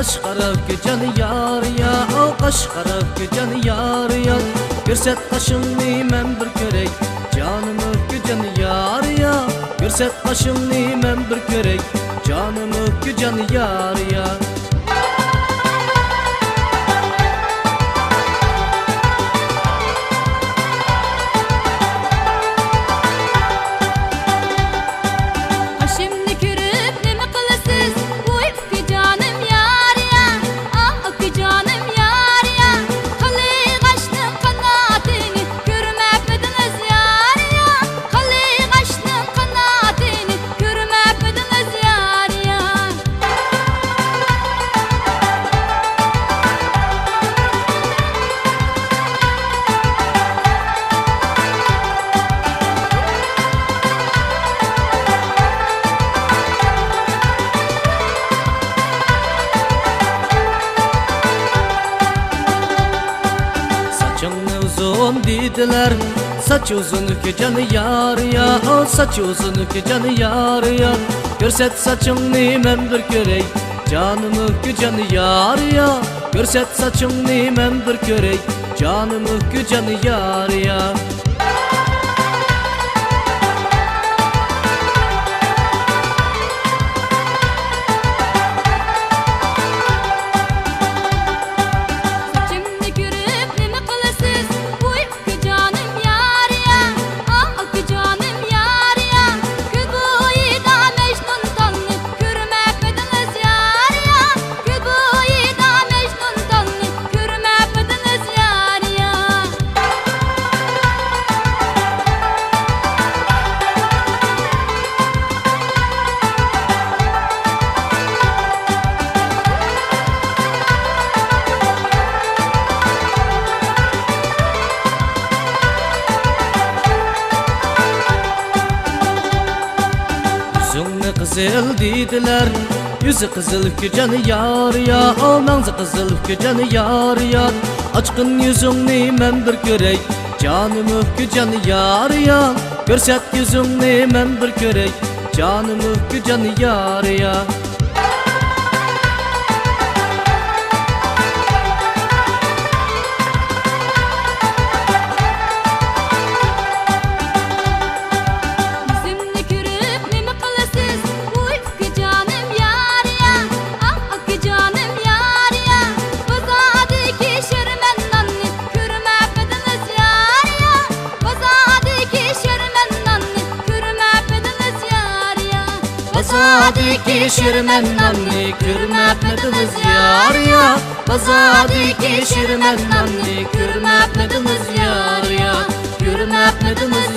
Kaşqaraq canı yar ya, o kaşqaraq canı yar ya. Görsət qaşımni mən bir görək, canımı canı yar ya. Görsət qaşımni mən bir görək, canımı canı yar ya. Uzun dediler, saç uzun ki canı yar ya, o saç uzun ki canı yar ya. Görsət saçımni mən bir görək, canımı canı yar ya. Görsət saçımni mən bir görək, canımı canı yar ya. Kızıl dediler, yüzü kızıl ki canı yar ya, o mağzı kızıl ki canı yar ya. Açkın yüzünni mən bir görək, canımı canı yar ya. Görsət yüzünni mən bir görək, canımı canı yar ya. Bazadaki şirmennanni kürmepmediniz yar ya. Bazadaki şirmennanni kürmepmediniz yar ya. Kürmepmediniz